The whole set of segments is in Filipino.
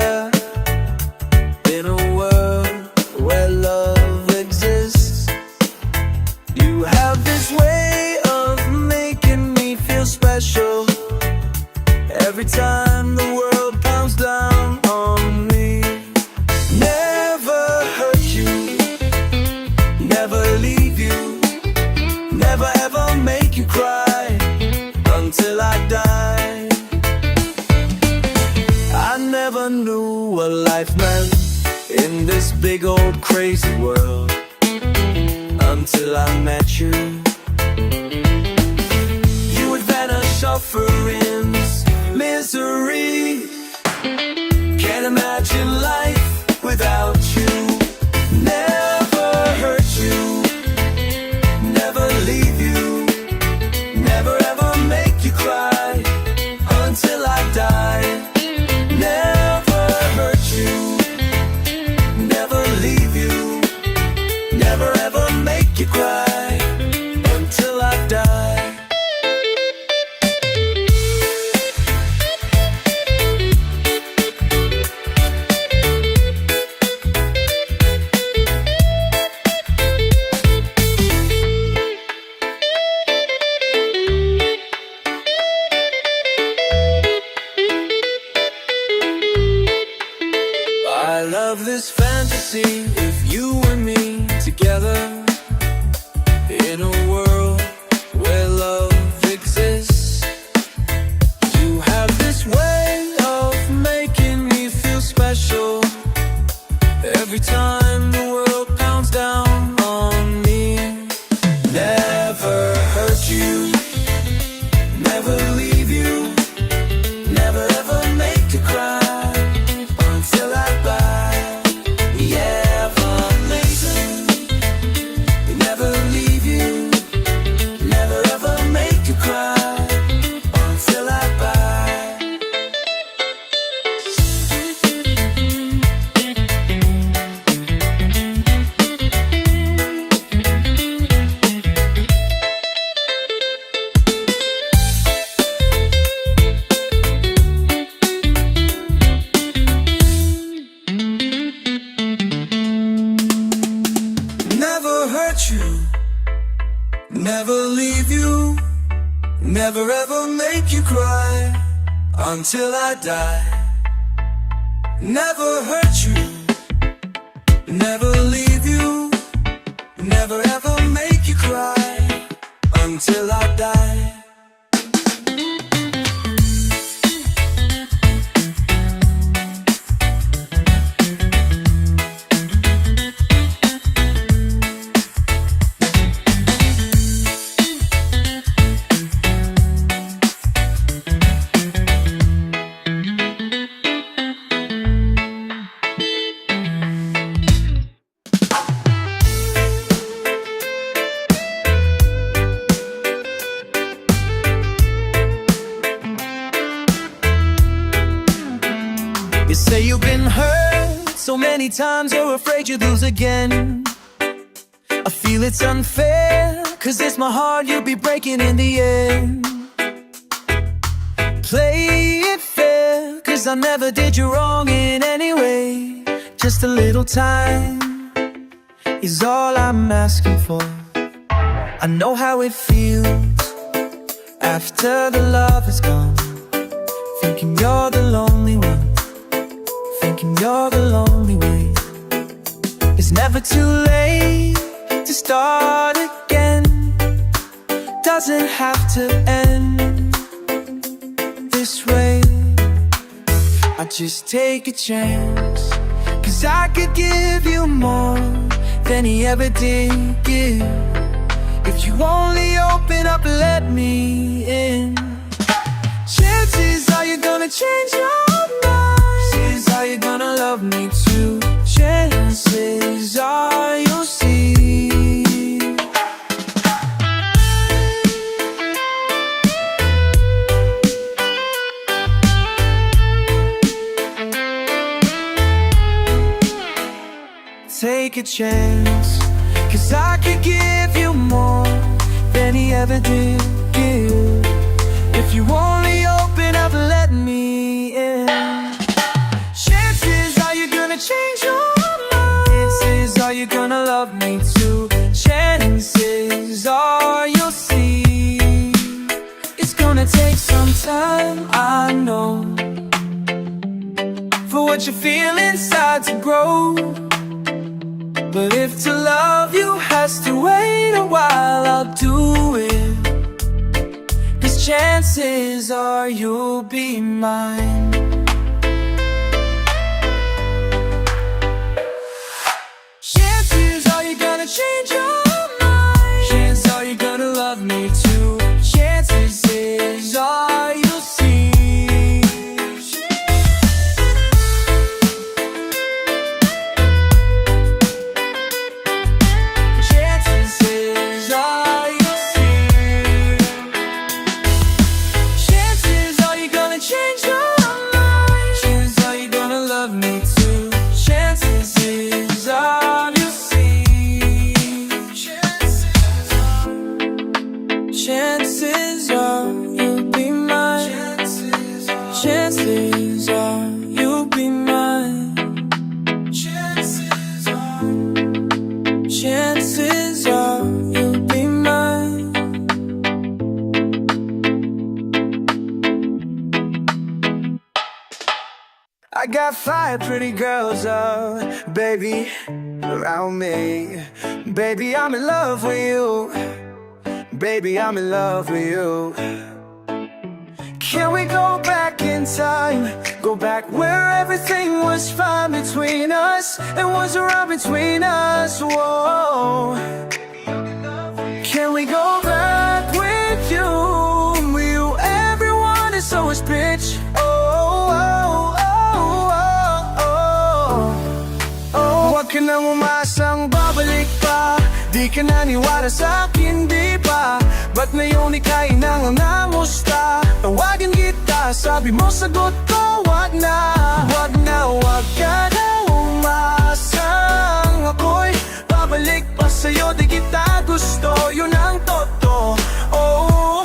there in a world where love exists. You have this way of making me feel special every time the world pounds down on me. Never hurt you, never leave you, never ever make you cry until I die. I never knew what life meant in this big old crazy world until I met you. You would vanish off for misery. Can't imagine life without you. Never hurt you, never leave you, never ever make you cry until I die. Never hurt you, never leave you, never ever make you cry until I die. I love this fantasy of you and me together in a world where love exists. You have this way of making me feel special every time the world pounds down on me. Never hurt you, never leave you, never ever make you cry until I die. Yeah, amazing. Never leave you, never ever make you cry until I die. Never hurt you, never leave you, never ever make you cry until I die. Never hurt you, never leave you, never ever make you cry until I die. You say you've been hurt so many times you're afraid you'd lose again. I feel it's unfair, cause it's my heart you'll be breaking in the end. Play it fair, cause I never did you wrong in any way. Just a little time is all I'm asking for. I know how it feels after the love is gone, thinking you're the lonely one, thinking you're the lonely way. It's never too late to start again. Doesn't have to end this way. I just take a chance, cause I could give you more than he ever did give. If you only open up and let me in, chances are you're gonna change your mind. Chances are you're gonna love me too. Chances are you'll see. Take a chance, cause I could give you more than he ever did give. If you only open up and let me in, chances you gonna love me too? Chances are you'll see. It's gonna take some time, I know, for what you feel inside to grow. But if to love you has to wait a while, I'll do it. 'Cause chances are you'll be mine. Chances are you're gonna change your mind. Chances are you're gonna love me too. Chances are you'll see. Chances are you'll see. Chances are you're gonna change your mind. Chances are you're gonna love me too. Chances are you'll see. Chances are you'll be mine. Chances are you'll be mine. Chances are you'll be mine. I got 5 pretty girls, baby, around me. Baby, I'm in love with you. Baby, I'm in love with you. Can we go back in time? Go back where everything was fine between us and was around between us, whoa. Can we go back with you? With you, everyone is always bitch. Oh, oh, oh, oh, oh, oh. Huwag ka nang umasang babalik pa. Di ka naniwala sa'kin, di ba? Ba't ngayon ika'y nangangamusta? Tawagin kita, sabi mo sagot ko, wag na. Wag na, wag ka na umasang ako'y babalik pa sa'yo. Di kita gusto, yun ang totoo. Oh,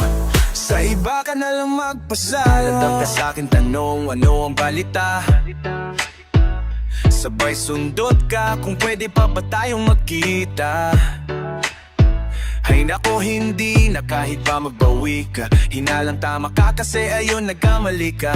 sa iba ka na lang magpasaya. Dadam ka sa'kin tanong, ano ang balita? Sabay sundot ka kung pwede pa ba tayong magkita. Ay nako, hindi na kahit pa magbawi ka. Hinalang tama ka kasi ayun nagkamali ka.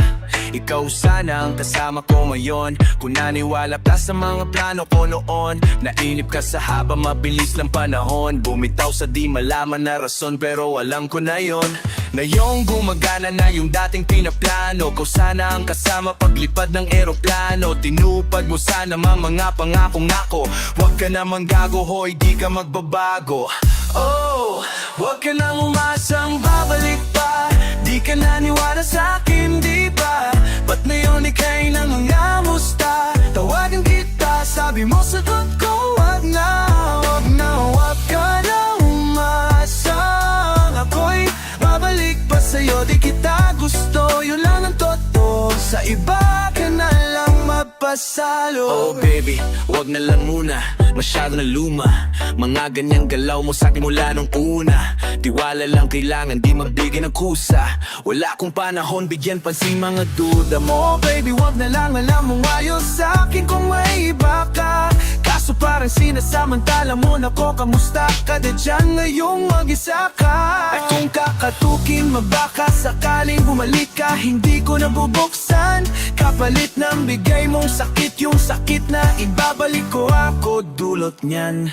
Ikaw sana ang kasama ko ngayon. Kung naniwala ka sa mga plano ko noon. Nainip ka sa haba mabilis ng panahon. Bumitaw sa di malaman na rason, pero alam ko na yon. Na yung gumagana na yung dating pinaplano. Kau sana ang kasama paglipad ng eroplano. Tinupad mo sana mga pangakong ako. Huwag ka namang gago, hoy, di ka magbabago. Oh, huwag ka nang umasang babalik pa. Di ka naniwala sa'kin, di ba? Ba't ngayon ika'y nangangamusta? Tawagan kita, sabi mo sagot ko, wag na. Wag na, wag ka na umasang ako'y babalik pa sa'yo. Di kita gusto, yun lang ang totoo. Sa iba ka na lang mapasalo. Oh baby, wag na lang muna, masyado na luma. Mga ganyang galaw mo sa'kin mula nung una. Tiwala lang kailangan, di magbigay ng kusa. Wala akong panahon, bigyan pansin mga duda mo. Baby, wag na lang, alam mo ngayon sa'kin kung may iba ka. Kaso parang sinasamantala mo na ko, kamusta ka na dyan ngayong mag-isa ka? At kung kakatukin mo baka sakaling bumalik ka, hindi ko nabubuksan. Kapalit ng bigay mong sakit, yung sakit na ibabalik ko, ako dulot niyan.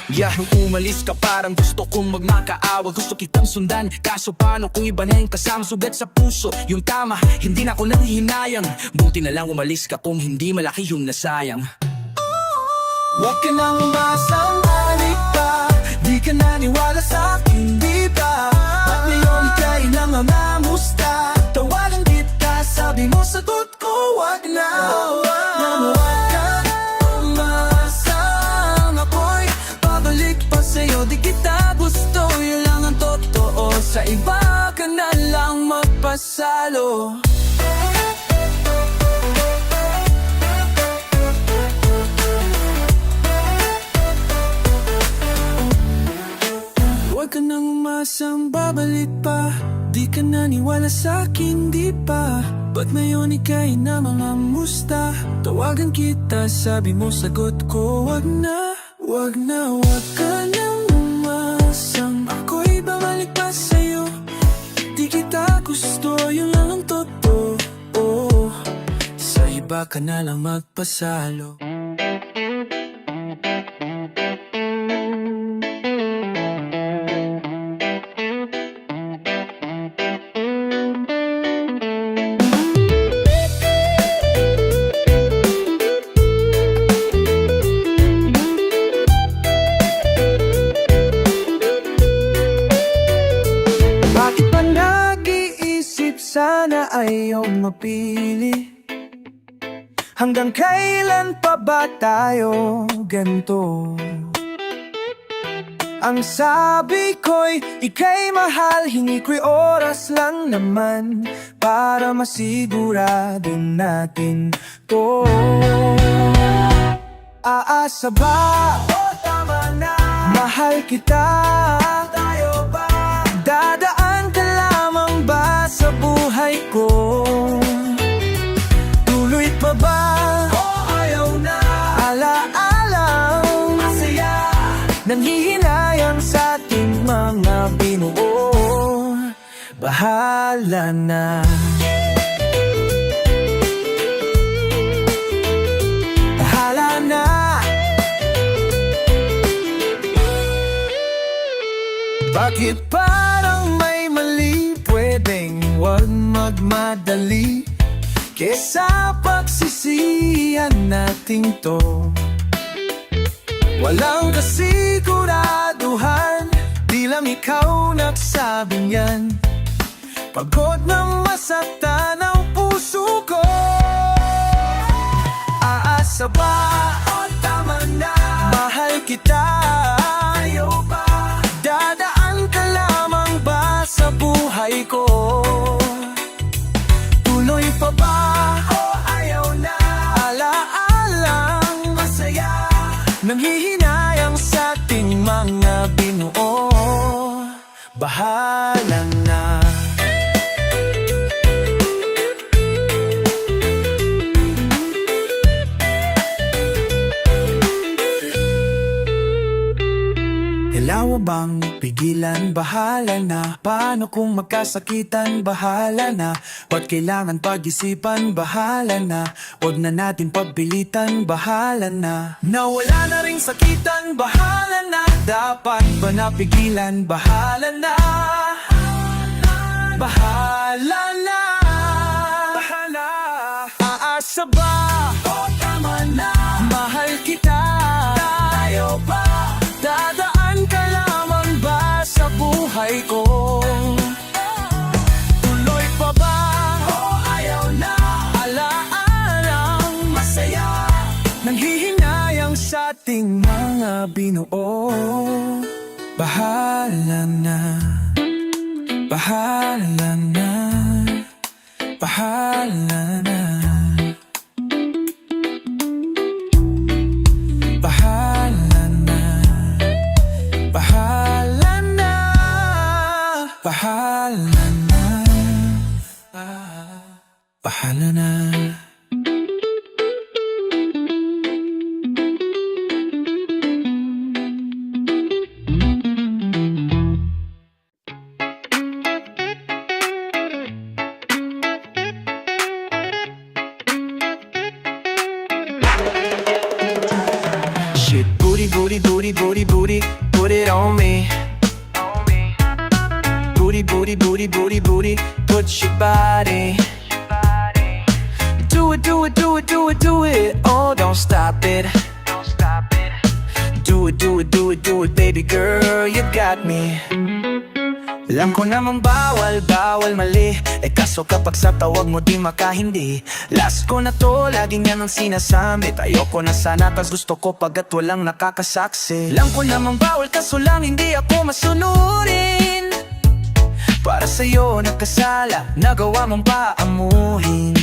Yeah, nung umalis ka parang gusto kong magmakaawa. Gusto kitang sundan, kaso paano kung iba na yung kasama? Sugat sa puso, yung tama, hindi na ako nanghihinayang. Buti na lang umalis ka kung hindi malaki yung nasayang. Huwag ka nang umasang balik pa. Di ka naniwala sa'kin, di ba? At ngayon ika'y nangangamusta. Tawagan kita, sabi mo sagot ko, wag na. Wag ka na umasang ako'y babalik pa sa'yo. Di kita gusto, yun lang ang totoo. Sa iba ka na lang magpasalo. Huwag ka nang umasang babalik pa. Di ka naniwala sa'kin, di ba? Ba't ngayon ika'y namamamusta? Tawagan kita, sabi mo sagot ko, wag na. Wag ka nang umasang ako'y babalik pa sa'yo. Di kita gusto, yun lang ang totoo. Sa iba ka na lang magpasalo. Bakit pa nag-iisip, sana ayaw mapili? Hanggang kailan pa ba tayo ganito? Ang sabi ko'y ika'y mahal, hingi ko'y oras lang naman para masigurado natin to. Aasa ba? O tama na, mahal kita. Tayo ba? Dadaan ka lamang ba sa buhay ko? Tuloy pa ba? O ayaw na? Alaalang masaya, nanghihinayang sa ating mga binuo. Bahala na. Bahala na. Bakit parang may mali? Pwedeng huwag magmadali kesa pagsisihan natin to. Walang kasiguraduhan, di lang ikaw nagsabing yan. Pagod na masaktan ang puso ko. Aasa ba? O tama na, mahal kita. Ayaw ba? Dadaan ka lamang ba sa buhay ko? Tuloy pa ba? O ayaw na? Alaalang masaya, nanghihinayang sa ating mga binuo. Bahala na. Kailangan bang pigilan? Bahala na. Paano kung magkasakitan? Bahala na. Ba't kailangan pag-isipan? Bahala na. Huwag na natin pagbilitan? Bahala na. Nawala na ring sakitan? Bahala na. Dapat ba napigilan? Bahala na. Bahala na. Bahala. Aasa ba? O tama na, mahal kita. Tayo ba? Dadaan ka lamang ba sa buhay ko? Tuloy pa ba? O ayaw na? Alaalang masaya, nanghihinayang sa ating mga binuo. Bahala na. Bahala na. Bahala na. Bahala na. Bahala na. Bahala na. Bahala na. Shit, booty, booty, booty, booty, booty, put it on me. Booty, booty, booty, booty, booty, put your body. Do it, do it, do it, do it, do it. Oh, don't stop it. Do it, do it, do it, do it, baby girl, you got me. Alam ko namang bawal, bawal mali. Eh kaso kapag sa tawag mo di makahindi. Last ko na to, laging yan ang sinasabi. Ayoko na sana, tas gusto ko pagkat walang nakakasaksi. Alam ko namang bawal, kaso lang hindi ako masunurin. Para sa'yo nakasala, nagawa mong paamuhin.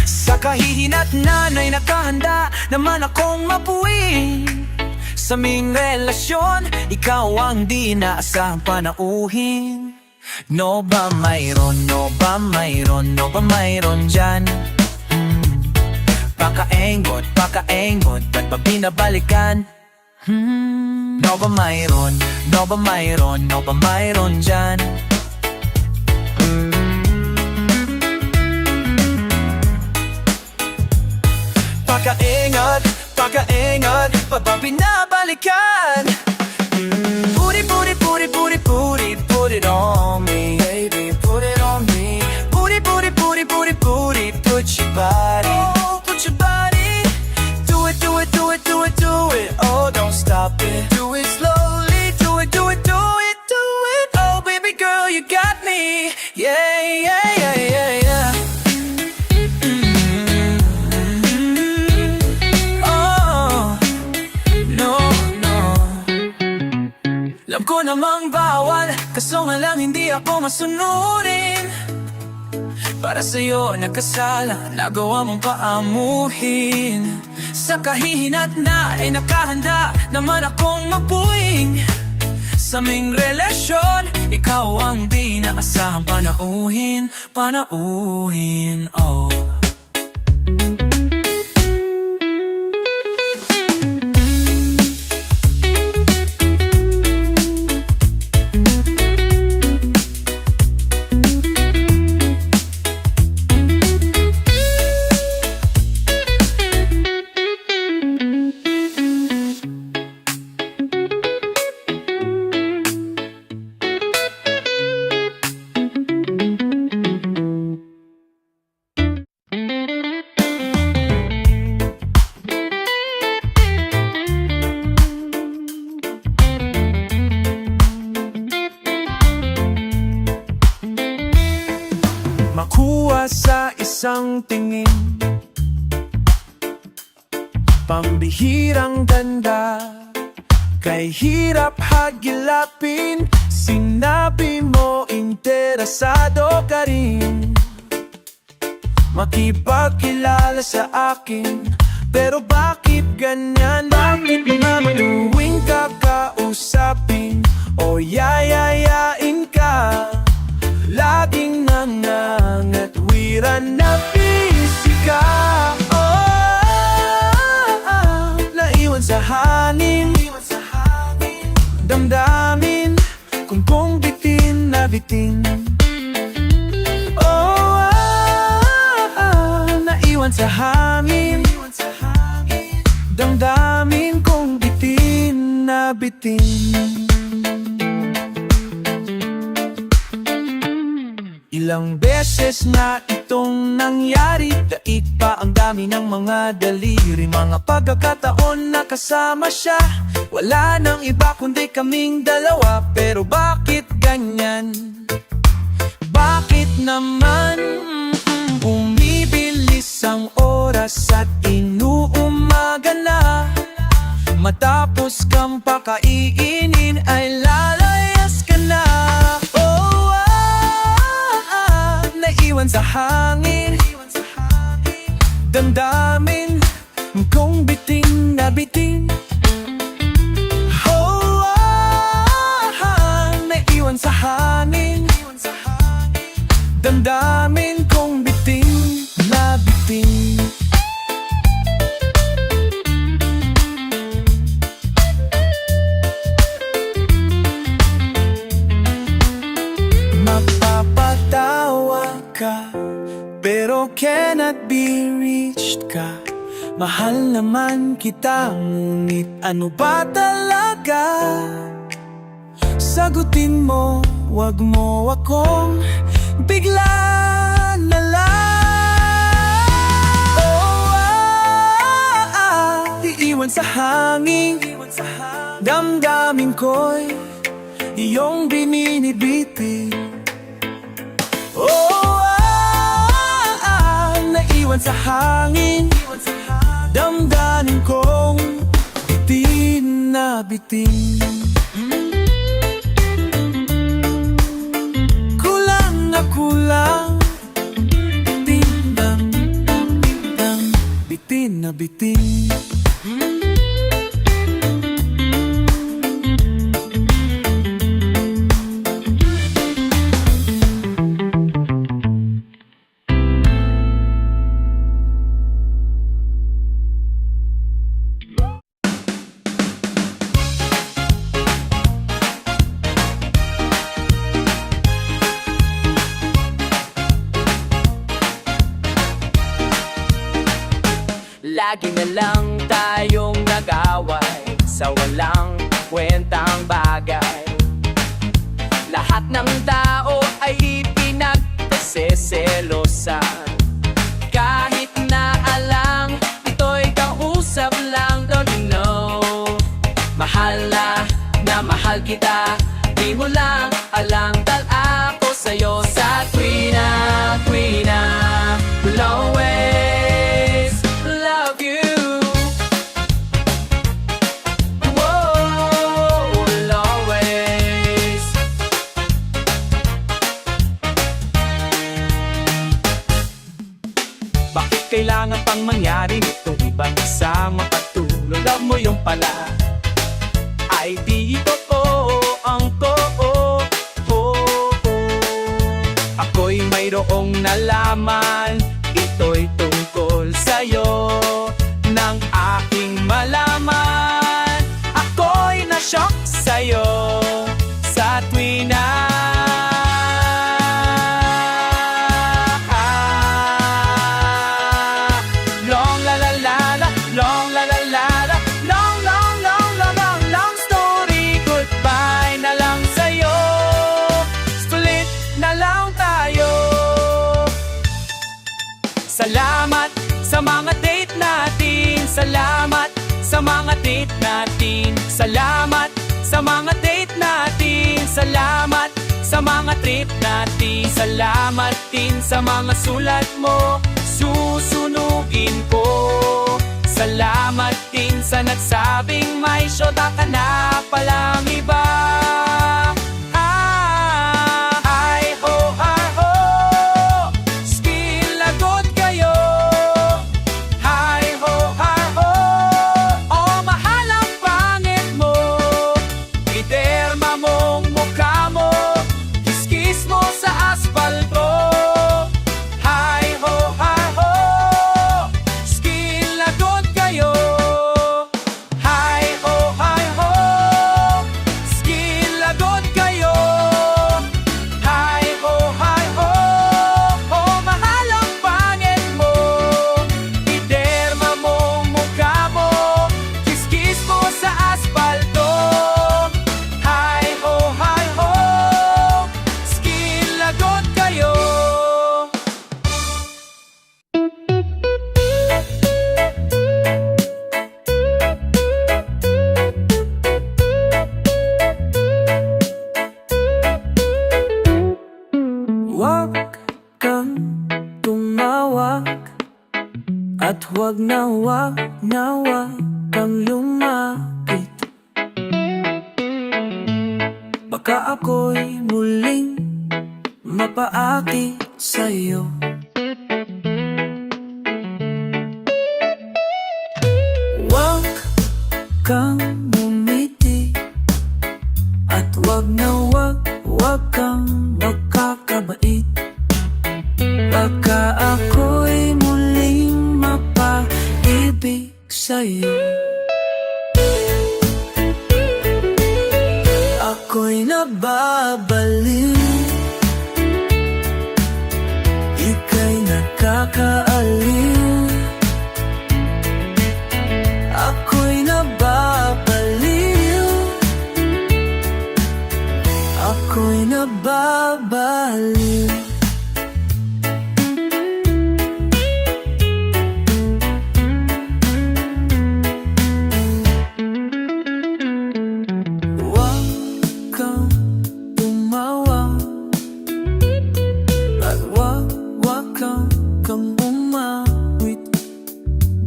Sa kahihina't nanay nakahanda naman akong mapuwing. Sa aming relasyon, ikaw ang di inaasahang panauhin. No ba mayroon, no ba mayroon, no ba mayroon dyan? Pakaengot, ba't ba binabalikan? No ba mayroon? No ba mayroon? No ba mayroon dyan? Pagkaingat, pagkaingat, pa ba binabalikan? Put it, put it, put it, put it, put it, put it on me, baby, put it on me. Put it, put it, put it, put it, put it, put your body, put your body. Do it, do it, do it, do it, do it. Oh, don't stop it. Do it slowly, do it, do it, do it, do it. Oh, baby girl, you got me. Yeah, yeah, yeah, yeah, yeah. Oh, no, no. Alam ko namang bawal, kaso nga lang hindi ako masunurin. Para sa'yo nagkasala, nagawa mong paamuhin. Sa kahihinat na ay nakahanda naman akong mabuing. Sa aming relasyon, ikaw ang di naasahang panauhin, panauhin, oh. Makuha sa isang tingin, pambihirang ganda, kay hirap hagilapin. Sinabi mo interesado ka rin makipagkilala sa akin, pero bakit ganyan? Bakit naman tuwing kakausapin o yayayain ka, laging nangangatwiran na busy ka? Naiwan sa hangin, damdamin kung bitin na bitin. Naiwan sa hangin, damdamin kung bitin na bitin. Ilang beses na itong nangyari, daig pa ang dami ng mga daliri. Mga pagkakataon na kasama siya, wala nang iba kundi kaming dalawa. Pero bakit ganyan? Bakit naman bumibilis ang oras at inuumaga na? Matapos kang pakainin ay lalayas ka na. Naiwan sa hangin, damdamin kung bitin na bitin. Naiwan sa hangin, damdamin kung bitin na bitin. Mapapatawa ka, pero cannot be reached ka. Mahal naman kita, ngunit ano ba talaga? Sagutin mo, wag mo akong bigla na lang. Iiwan sa hangin, damdamin ko'y iyong binibiti. Naiwan sa hangin, damdamin kong bitin na bitin. Kulang na kulang, bitin lang, bitin na bitin. Lagi na lang tayong nag-away sa walang kwentang bagay. Lahat ng tao ay pinagseselosan. Kahit na alang ito'y kausap lang. Don't you know, mahal na mahal kita. Di mo lang alang dahil ako sa'yo. Sa tuwina, tuwina, will always love you. Whoa, will always. Bakit kailangan pang mangyari nitong ibang isa mapatuloy? Love mo yung pala ay di totoo ang totoo. Ako'y mayroong nalaman, ito'y tungkol sa'yo. Nang aking malaman, ako'y na-shock sa'yo. Sa tuwina long la la la la, long la la la la, long long long long long long story. Goodbye na lang sa'yo, split na lang tayo. Salamat sa mga date natin, salamat sa mga date natin, salamat sa mga date natin, salamat sa mga trip natin, salamat din sa mga sulat mo, susunugin ko. Salamat din sa nagsabing may syota ka na palang iba. Ay ho, ay ho, skill lagot kayo. Ay ho, ay ho, oh mahal ang pangit mo. Iterma mong mukha mo, kiskis mo sa asfalto. Ay ho, ay ho, skill lagot kayo. Ay ho, ay ho, skill lagot kayo. Ay ho, ay ho, oh mahal ang pangit mo. Iterma mong mukha mo, kiskis mo sa asfalto. Ay ho, skill lagot kayo. Huwag kang tumawag at huwag na huwag kang lumapit. Baka ako'y muling mapaakit sa'yo. Huwag kang bumiti at huwag na huwag kang magkakabait. Baka ako'y muling mapaibig sa'yo. Ako'y nababaliw, ika'y nakakaaliw. Ako'y nababaliw, ako'y nababaliw. Huwag kang tumawa at huwag kang umawit.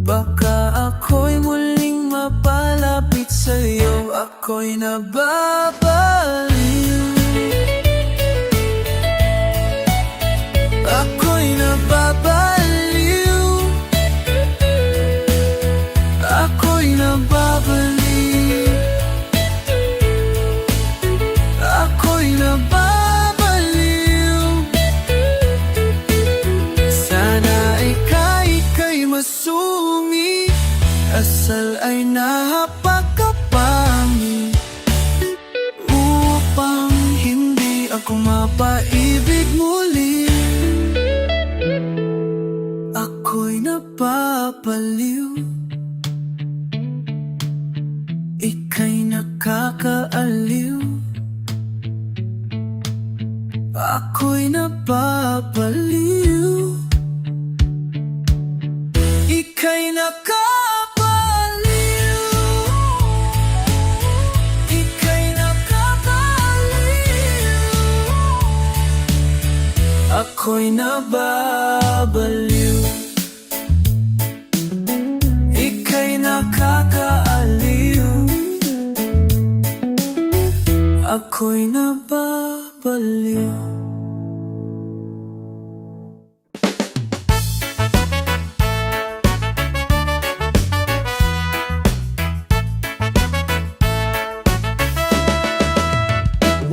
Baka ako'y muling mapalapit sa'yo. Ako'y nababaliw, ako'y nababaliw, ako'y nababaliw, ako'y nababaliw. Sana ika'y masumi, asal ay napakapangi, upang hindi ako mapaibig muli. Ako'y napapaliw. Ako'y nababaliw, ika'y nakakaaliw. Ako'y nababaliw.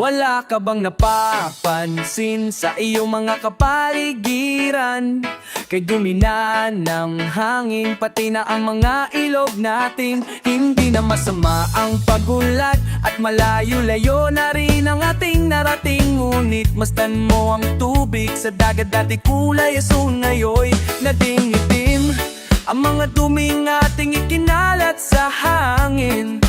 Wala ka bang napapansin sa iyong mga kapaligiran? Kay dumina ng hangin, pati na ang mga ilog natin. Hindi na masama ang pagulat at malayo-layo na rin ang ating narating. Ngunit masdan mo ang tubig sa dagat, dati kulay asul, ngayon naging itim. Ang mga duming ating ikinalat sa hangin,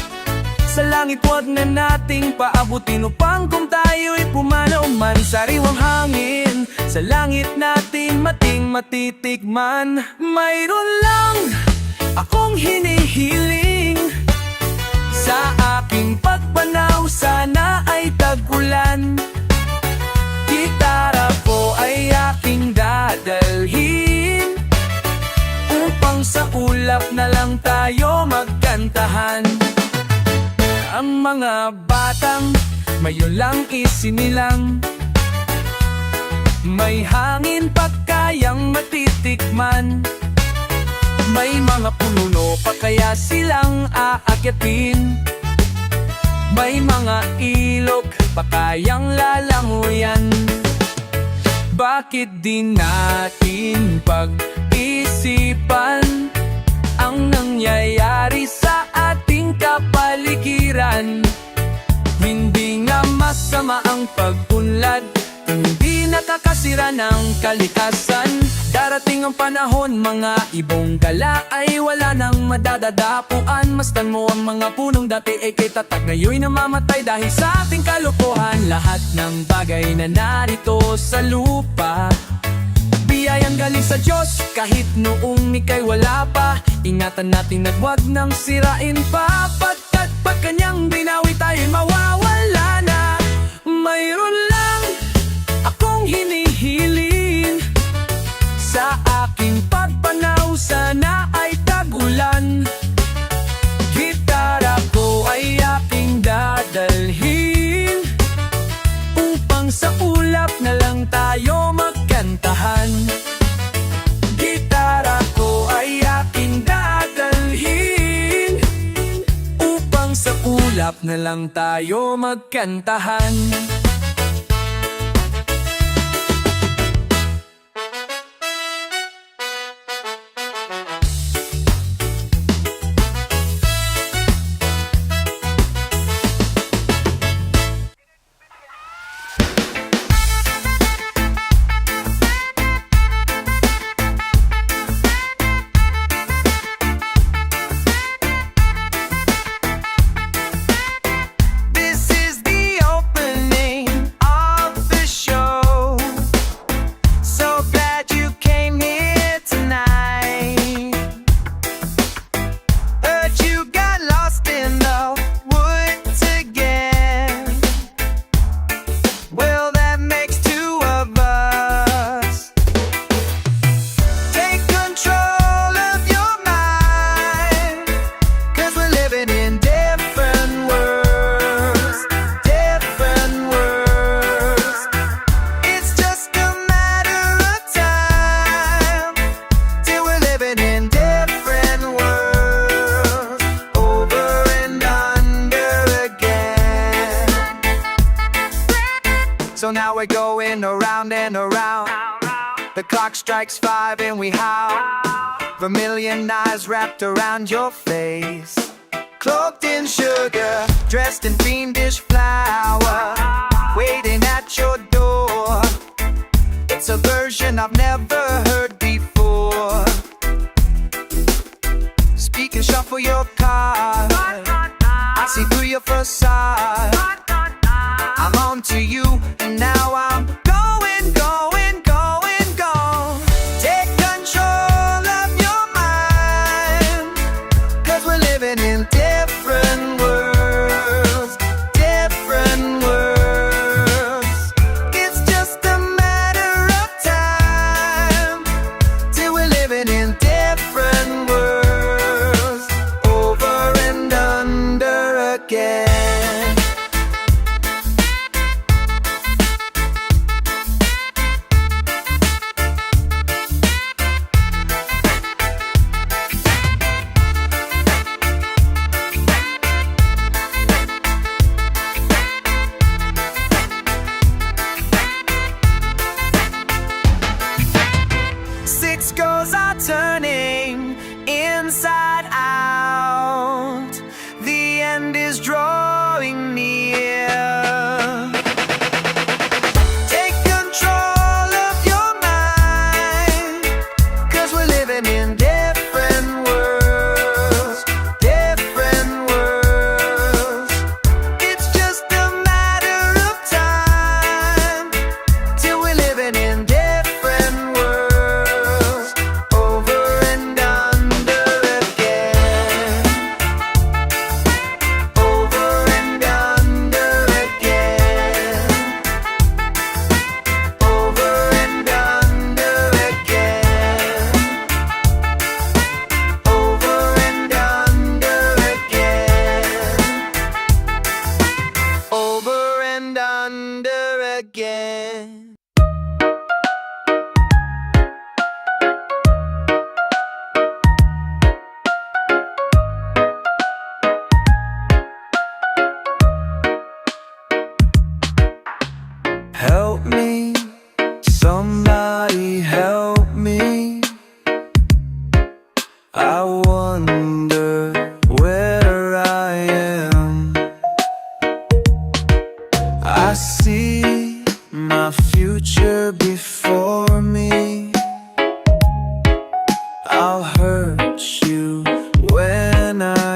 sa langit wag na nating paabutin upang kung tayo'y pumanaw man. Sariwang hangin sa langit natin mating matitikman. Mayroon lang akong hinihiling, sa aking pagpanaw sana ay tag-ulan. Gitara po ay aking dadalhin, upang sa ulap na lang tayo magkantahan. Ang mga batang mayon lang isinilang, may hangin pa kayang matitikman. May mga pununo pa kaya silang aakyatin, may mga ilog pa kayang lalanguyan. Bakit di natin pag-isipan ang nangyayari sa ating kapaligiran? Hindi nga masama ang pag-unlad, hindi nakakasira ng kalikasan. Darating ang panahon, mga ibong gala ay wala nang madadadapuan. Masdan mo ang mga punong dati ay kay tatak, ngayon'y namamatay dahil sa ating kalokohan. Lahat ng bagay na narito sa lupa, biyayang galing sa Diyos, kahit noong ika'y wala pa. Ingatan natin at huwag nang sirain pa, pagkat pag kanyang binawi tayo'y mawawala na. Mayroon lang akong hinihiling, sa aking pagpanaw sana ay tag-ulan. Gitara ko ay aking dadalhin, upang sa ulap na lang tayo magkantahan. Gitara ko ay aking dadalhin, upang sa ulap na lang tayo magkantahan. So now we're going around and around. The clock strikes 5 and we howl. Vermilion eyes wrapped around your face, cloaked in sugar, dressed in fiendish flour, waiting at your door. It's a version I've never heard before. Speak and shuffle your card, I see through your facade. I'm on to you, and now I'm going, going, going, going. Take control of your mind, 'cause we're living in different worlds, different worlds. It's just a matter of time.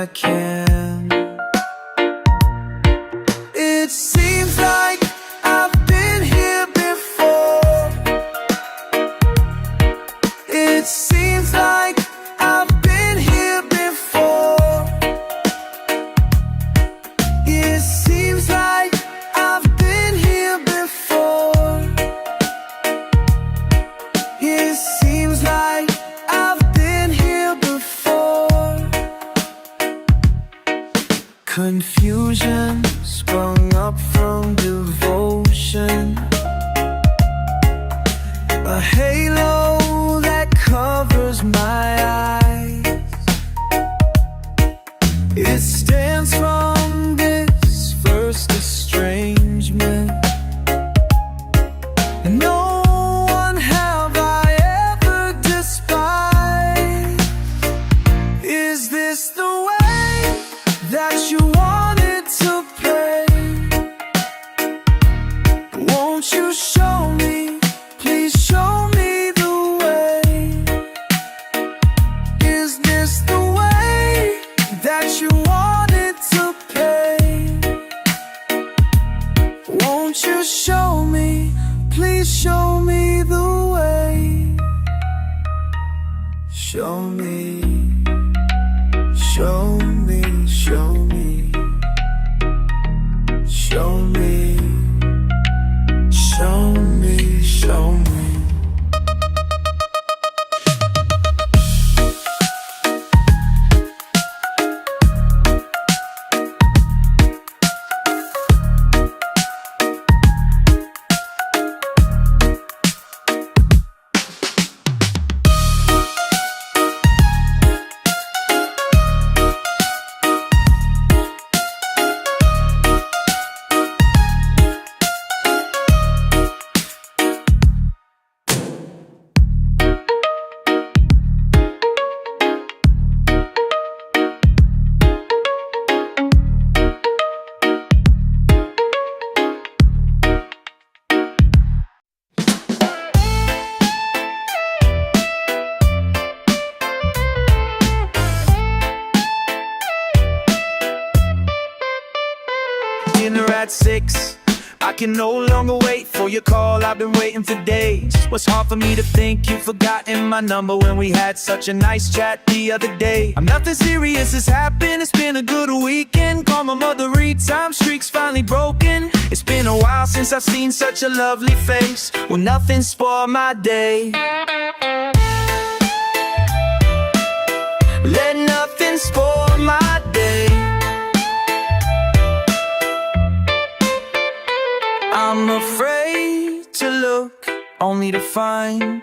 I can. It seems like I've been here before. It seems like I've been here before. It seems like I've been here before. It seems like I've been here before. Confusion sprung up from devotion, a halo that covers my eyes. It stands from this first estrangement. No one have I ever despised. Is this the way that you wanted to play? Won't you show me, please show me the way? Is this the way that you wanted to play? Won't you show me, please show me the way? Show me, show me, show me, show me, show me, show me. Dinner at 6. I can no longer wait for your call. I've been waiting for days. Was hard for me to think you'd forgotten my number when we had such a nice chat the other day. I'm nothing serious has happened. It's been a good weekend. Call my mother 3 times. Streak's finally broken. It's been a while since I've seen such a lovely face. Well, nothing spoiled my day. Let nothing spoil my day. I'm afraid to look, only to find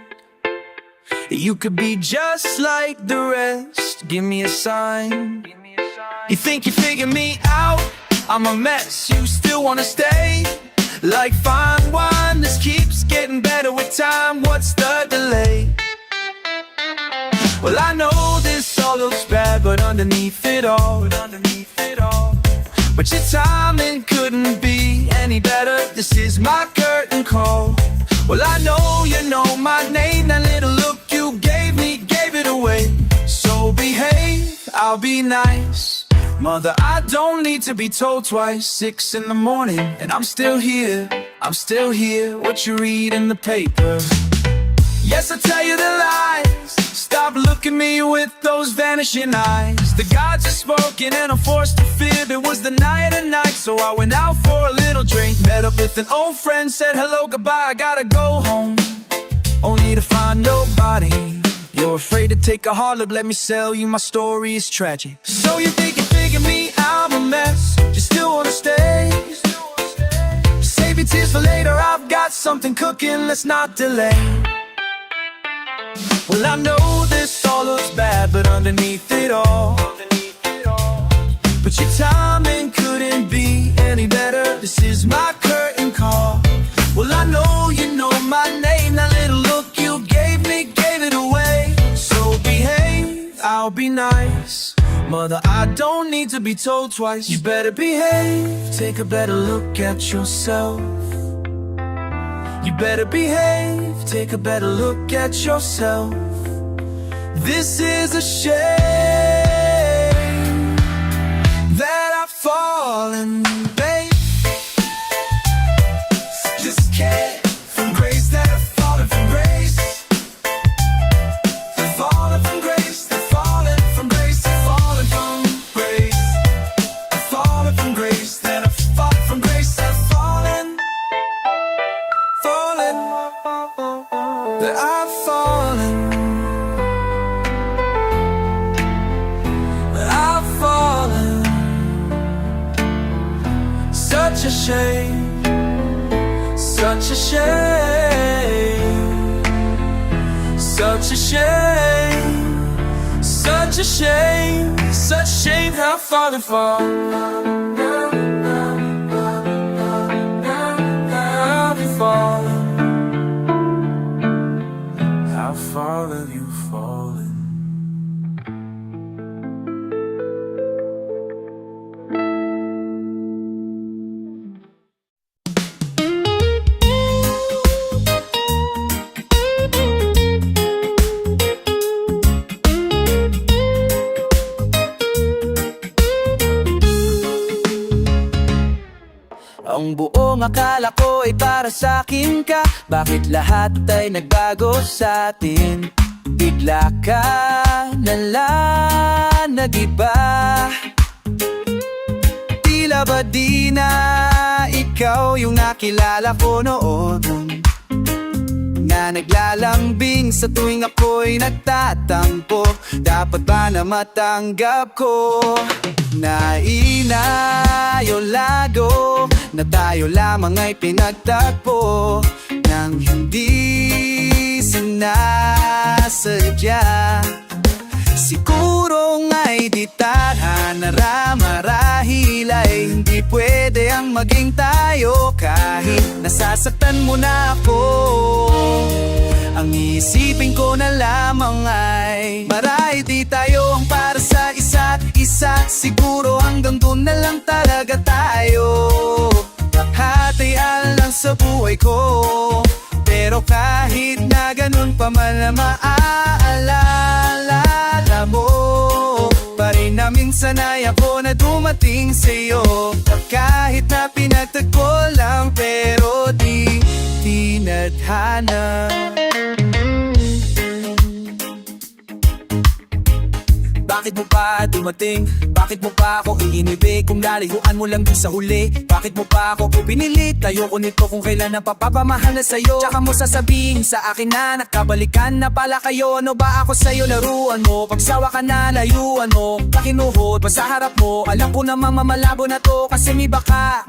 that you could be just like the rest. Give me a sign. You think you figured me out? I'm a mess, you still wanna stay? Like fine wine, this keeps getting better with time. What's the delay? Well, I know this all looks bad, but underneath it all, but your timing couldn't be any better. This is my curtain call. Well, I know you know my name. That little look you gave me gave it away. So behave, I'll be nice. Mother, I don't need to be told twice. 6 in the morning and I'm still here. I'm still here. What you read in the paper? Yes, I tell you the lies. Stop looking me with those vanishing eyes. The gods are spoken and I'm forced to fib. It was the night of nights, so I went out for a little drink. Met up with an old friend, said hello, goodbye, I gotta go home, only to find nobody. You're afraid to take a hard look, let me sell you, my story is tragic. So you think you figured me out, I'm a mess, you still wanna stay? Save your tears for later, I've got something cooking, let's not delay. Well, I know this all looks bad, but underneath it all, but your timing couldn't be any better. This is my curtain call. Well, I know you know my name. That little look you gave me gave it away. So behave, I'll be nice. Mother, I don't need to be told twice. You better behave, take a better look at yourself. You better behave, take a better look at yourself. This is a shame. shame, such a shame, such a shame, such a shame, such a shame how far they fall. How they fall. How far have you fallen? Ang buong akala ko ay para sa akin ka. Bakit lahat ay nagbago sa atin? Bigla ka nalang nag-iba. Tila ba di na ikaw yung nakilala ko noon, na naglalambing sa tuwing ako'y nagtatampo? Dapat ba na matanggap ko na inayolago na tayo lamang ay pinagtagpo nang hindi sinasadya? Siguro nga'y di tadhana, marahil ay hindi pwede ang maging tayo. Kahit nasasaktan mo na ako, ang isipin ko na lamang ay marahil di tayo ang para sa isa't isa. Siguro hanggang doon na lang talaga tayo. Hatian lang sa buhay ko, pero kahit na ganun pa man na maaalala mo pa rin na minsan ay ako na dumating sa'yo. Kahit na pinagtagpo lang, pero di tinadhana. Bakit mo pa dumating? Bakit mo pa ako iinibig? Kung lalayuan mo lang dun sa huli, bakit mo pa ako pinilit? Ayoko nito kung kailan na papapamahal na sa'yo. Tsaka mo sasabihin sa akin na nakabalikan na pala kayo. Ano ba ako sa'yo, laruan mo? Pagsawa ka na, layuan mo. Pakinuhod pa sa harap mo. Alam ko namang mamalabo na to, kasi may baka,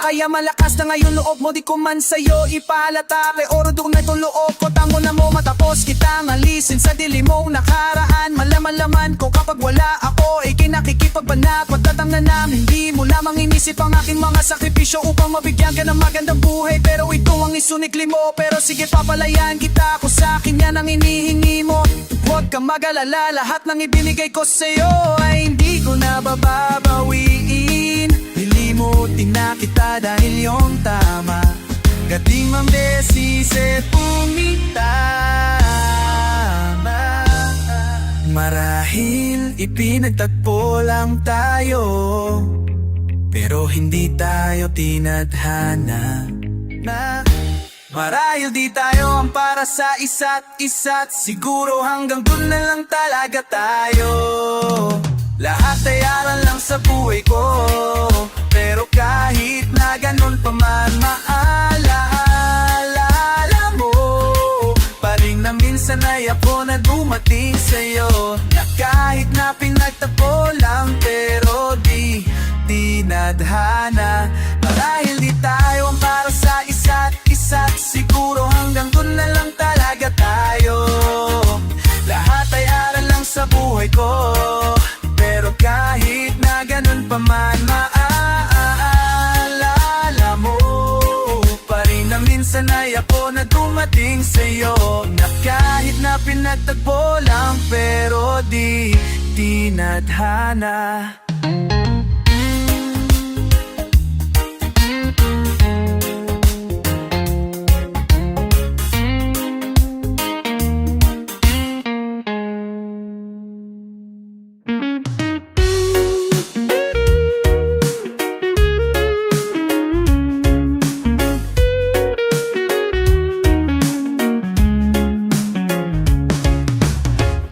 kaya malakas na ngayon loob mo. Di ko man sa'yo ipalata, kay orodong na itong loob ko. Tango na mo matapos kitang alisin sa dilim mong nakaraan. Malaman ko kapag wala ako, kinakikipagbanat. Matatang na namin, hindi mo lamang inisip ang aking mga sakripisyo upang mabigyan ka ng magandang buhay. Pero ito ang isunikli mo. Pero sige, papalayan kita kung sa akin yan ang inihingi mo. Huwag kang mag-alala, lahat ng ibinigay ko sa'yo ay hindi ko na bababawiin. Lilimutin na kita dahil yung tama, gating mambesis e pumitama. Marahil ipinagtagpo lang tayo, pero hindi tayo tinadhana. Marahil di tayo ang para sa isa't isa't. Siguro hanggang dun na lang talaga tayo. Lahat ay aral lang sa buhay ko, pero kahit na ganun pa man maaalala mo pa rin na minsan ay ako na dumating sa'yo. Na kahit na pinagtapo lang, pero di tinadhana. Marahil di tayo ang para sa isa't isa't. Siguro hanggang dun na lang talaga tayo. Lahat ay aral lang sa buhay ko, pero kahit na ganun pa man maaalala mo pa rin na minsan ay ako na dumating sa'yo. Na kahit na pinagtagpo lang, pero di tinadhana.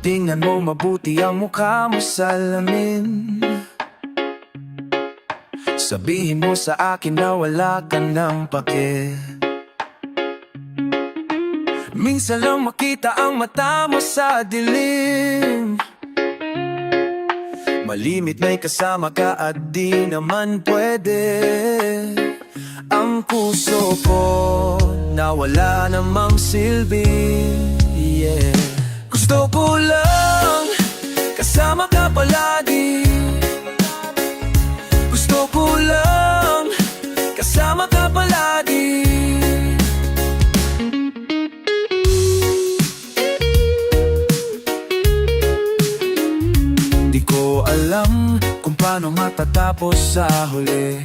Tingnan mo mabuti ang mukha mo sa lamin. Sabihin mo sa akin na wala ka ng pake. Minsan lang makita ang mata mo sa dilim. Malimit na'y kasama ka at di naman pwede. Ang puso ko na wala namang silbi, yeah. Gusto ko lang kasama ka palagi. Gusto ko lang kasama ka palagi. Di ko alam kung paano matatapos sa huli.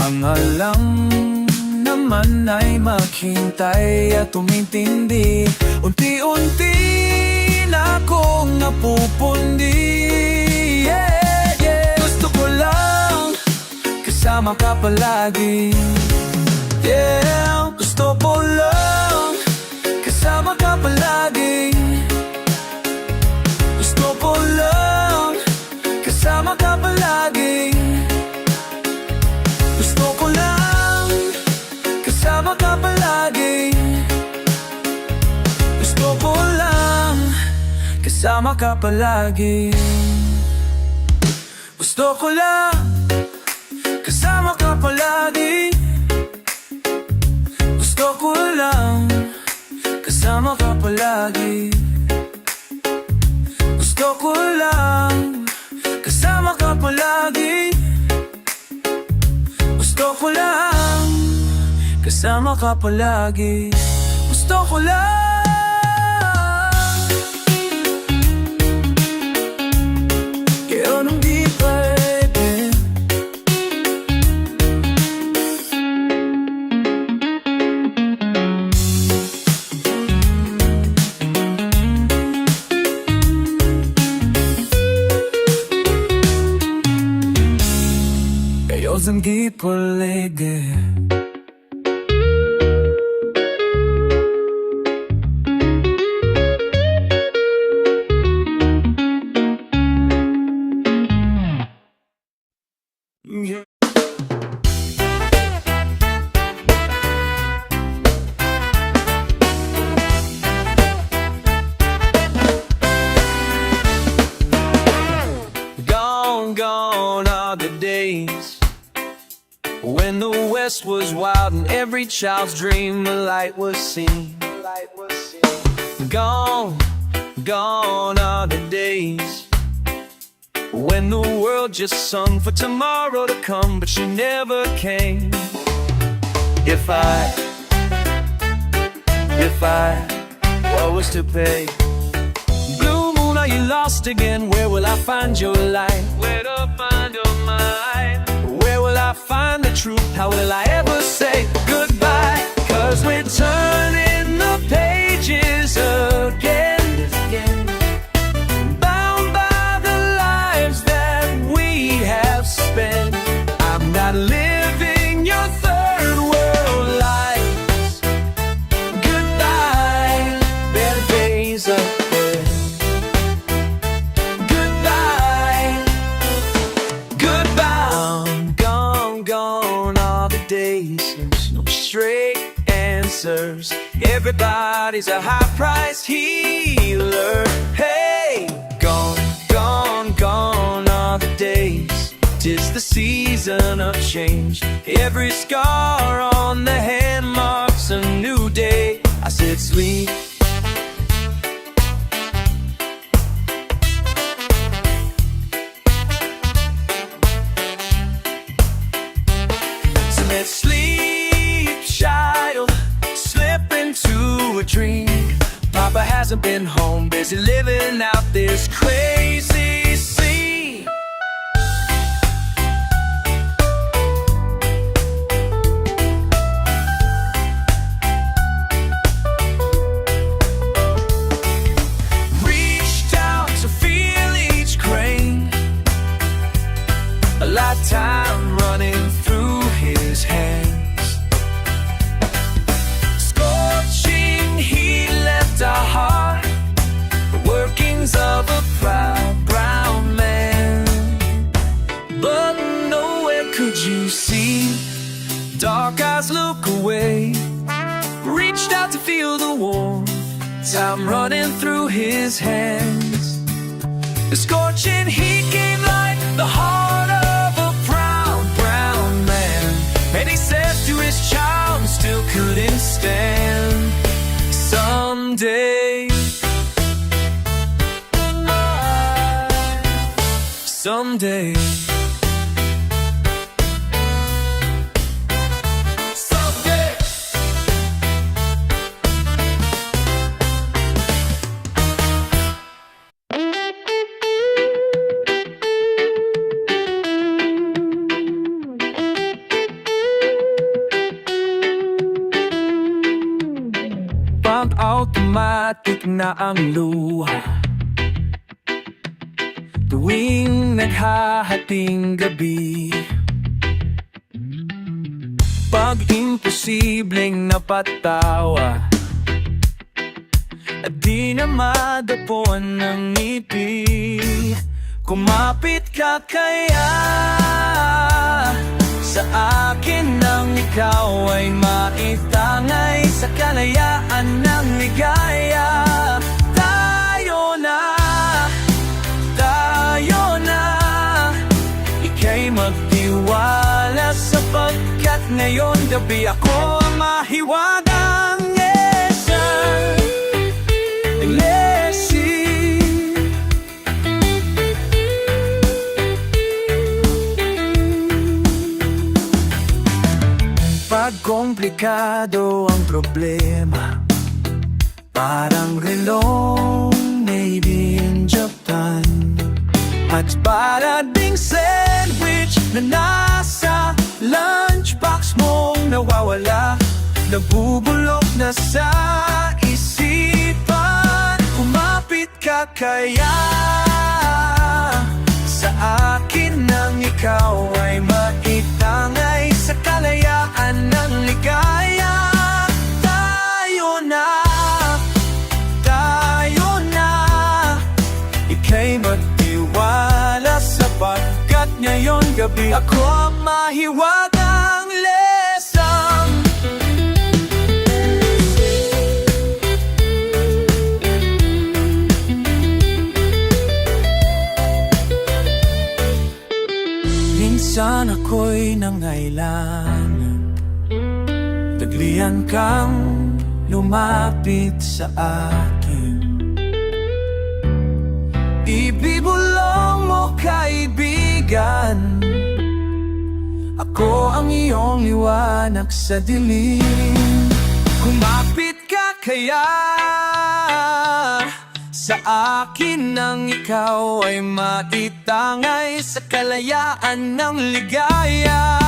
Ang alam naman ay maghintay at tumintindi. Unti-unti na akong napupundi, yeah, yeah. Gusto ko lang kasama ka palagi, yeah. Gusto ko lang kasama ka palagi. Gusto ko lang kasama ka palagi. Gusto ko lang kasama ka palagi. Gusto ko lang kasama ka palagi. Gusto ko lang kasama ka palagi. Gusto ko lang kasama ka palagi. Gusto ko lang kasama ka palagi. Gusto ko lang kasama ka palagi. Gusto ko lang. Quiero nung di pwede. Kayos ang di pwede. Gone are the days when the West was wild and every child's dream a light was seen. Gone are the days when the world just sung for tomorrow to come, but she never came. If I what was to pay? Blue moon, are you lost again? Where will I find your light? Where to find your mind? Where will I find the truth? How will I ever say goodbye? 'Cause we're turning the pages again. Bound by the lives that we have spent. I'm not living your third world lives. Goodbye, better days ahead. Goodbye, goodbye. Gone are the days. There's no straight answers. Everybody's a high price healer. Hey, gone are the days. 'Tis the season of change. Every scar on the hand marks a new day. I said sleep. So let's sleep, child. Slip into a dream. Papa hasn't been home, busy living out this crazy scene. Reached out to feel each grain, a lifetime running through his hands. Scorching heat left our heart, the workings of a proud brown man. But nowhere could you see, dark eyes look away. Reached out to feel the warmth, time running through his hands. The scorching heat came like the heart of a proud brown man. someday. Someday. Pag automatic na ang luha, tuwing naghahating gabi, pag imposibleng napatawa at di na madapon ng ngiti, kumapit ka kaya sa akin nang ikaw ay maitangay sa kalayaan ng ligaya. Tayo na, ika'y magtiwala sapagkat ngayon gabi ako ang mahiwagang pag komplikado ang problema, parang relong made in Japan, at para ding sandwich na nasa lunchbox mong nawawala, nabubulok na sa isipan. Kumapit ka kaya sa akin nang ikaw ay maitangay sa kalayaan ng ligaya. Tayo na, ika'y magtiwala sapagkat ngayon gabi ako ang mahiwagang lesang. Minsan ako'y nangailangan, taglian kang lumapit sa akin. Ibibulong mo kaibigan, ako ang iyong liwanag sa dilim. Kumapit ka kaya sa akin nang ikaw ay maitangay sa kalayaan ng ligaya.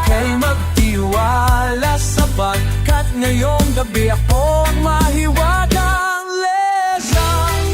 Kay magtiwala sapagkat ngayong gabi ako ang mahiwagang lesang.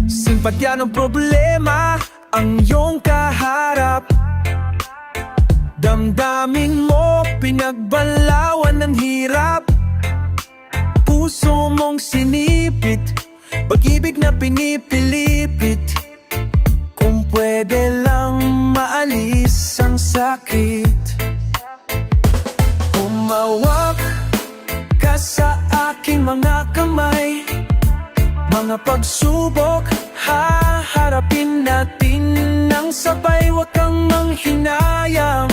Simpatya ng problema ang iyong kaharap, damdamin mo pinagbalawan ng hirap, puso mong sinipit, pag-ibig na pinipilipit. Kung pwede lang maalis ang sakit, umawak ka sa aking mga kamay. Mga pagsubok, haharapin natin ng sabay. Huwag kang manghinayang,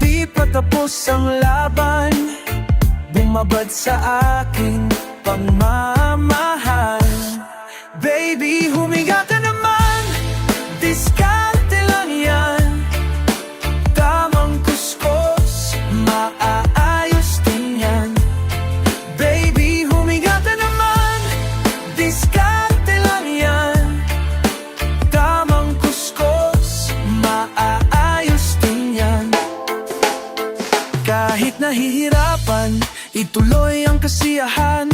di pa tapos ang laban. Bumabad sa aking pagmamahal. Baby, huminga ka naman, diskarte lang yan. Tamang kuskos, maaayos din yan. Baby, huminga ka naman, diskarte lang yan. Tamang kuskos, maaayos din yan. Kahit nahihirapan, ituloy ang kasiyahan.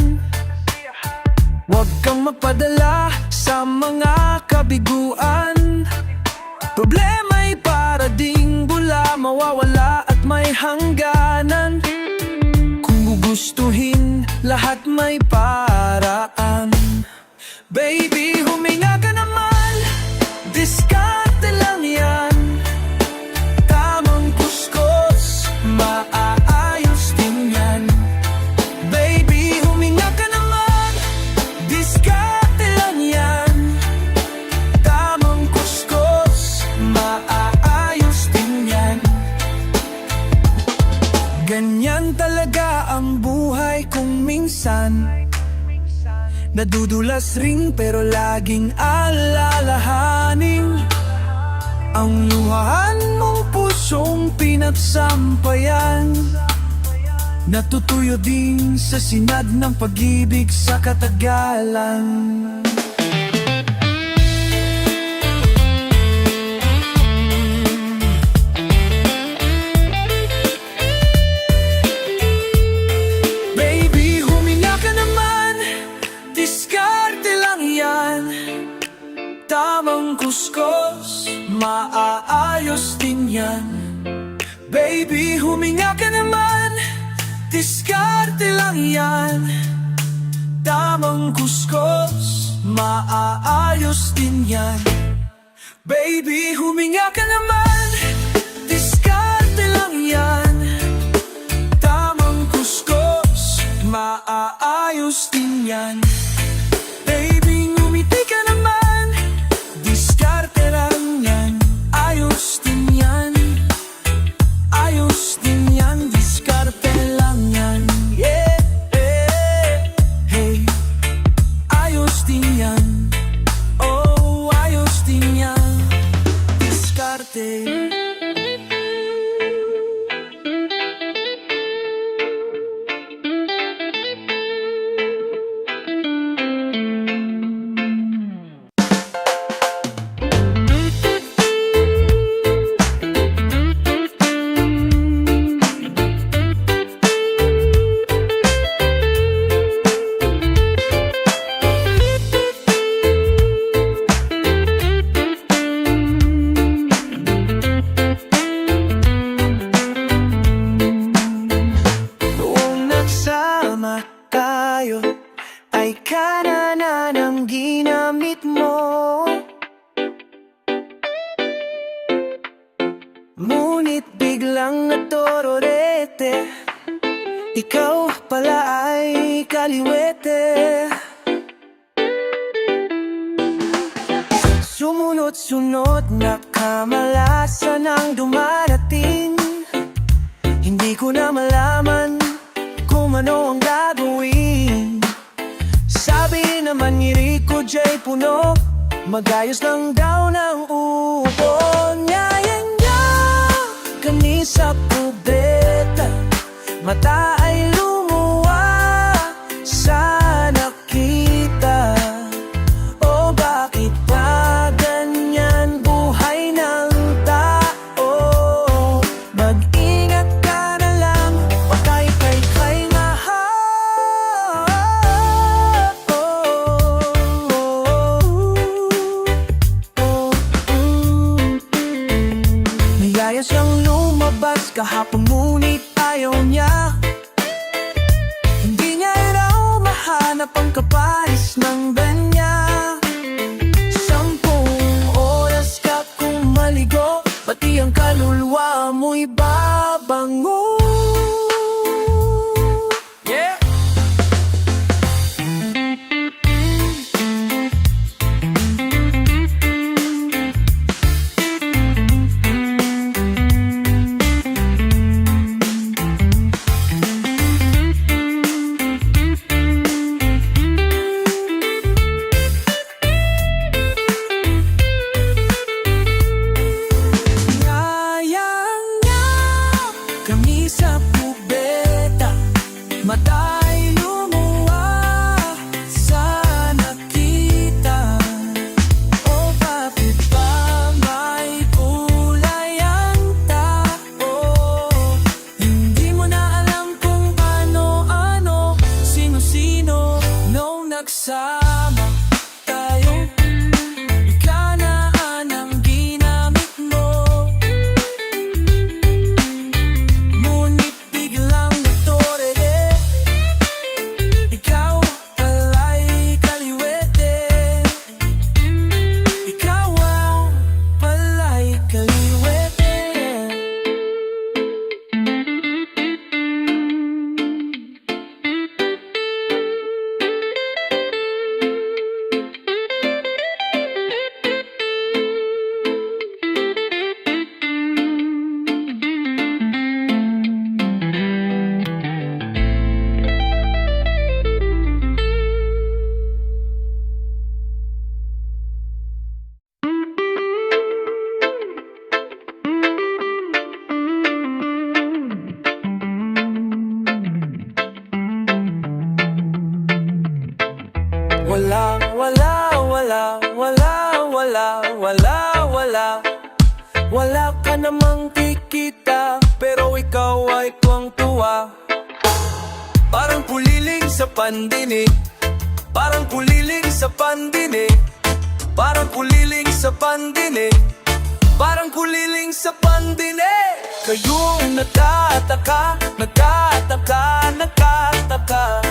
Huwag kang magpadala sa mga kabiguan. Problema'y para ding bula, mawawala at may hangganan. Kung gugustuhin lahat may paraan. Baby, huminga ka naman, diskarte lang yan. Tamang kuskos, maaayos din yan. Baby, huminga ka naman, diskarte lang yan. Tamang kuskos, maaayos din yan. Ganyan talaga ang buhay kung minsan nadudulas rin pero laging alalahanin ang luhaan mong pusong pinagsampayan. Natutuyo din sa sinag ng pag-ibig sa katagalan. Baby, huminga ka naman, diskarte lang yan. Tamang kuskos, maaayos din yan. Baby, huminga ka naman, diskarte lang yan. Tamang kuskos, maaayos din yan. Baby, huminga ka naman, diskarte lang yan. Tamang kuskos, maaayos din yan. Baby, ngumiti ka naman, diskarte lang yan. Ayos din yan, ayos din yan, diskarte lang yan. Yeah, hey, ayos din yan. Oh, ayos din yan, diskarte. Noong nagsama tayo, ay kanana ng ginamit mo. Ngunit biglang natororete, ikaw pala ay kaliwete. Sumunod-sunod na kamalasan ang dumarating. Hindi ko na malaman kung ano ang gagawin. Sabi naman ni Rico J. Puno, magayos lang daw ng upo. Nyaya-nya kami sa kubeta, mata ay lumuwa sa nakita. O bakit ba ganyan buhay ng tao? Mag-ingat ka na lang, patay kay nga ha. Niyaya siyang lumabas kahapon ngunit ayaw niya. Hindi niya raw mahanap ang kapares ng banya. 10 oras ka kung maligo, pati ang kaluluwa mo'y babango. Yeah! Nyaya-nya kami sa kubeta, mata ay lumuwa sa nakita. O bakit ba may kulay ang tao? Hindi mo na alam kung ano-ano, sino-sino nung nagsama tayo. Ikanaan ang ginamit mo, ngunit biglang natorere, wala, wala, wala, wala, wala, wala. Wala ka namang kikita, pero ikaw ay tuwang-tuwa. Parang puliling sa pandinig, parang puliling sa pandinig, parang puliling sa pandinig, parang puliling sa pandinig. Kayong nagtataka, nagtataka, nagtataka.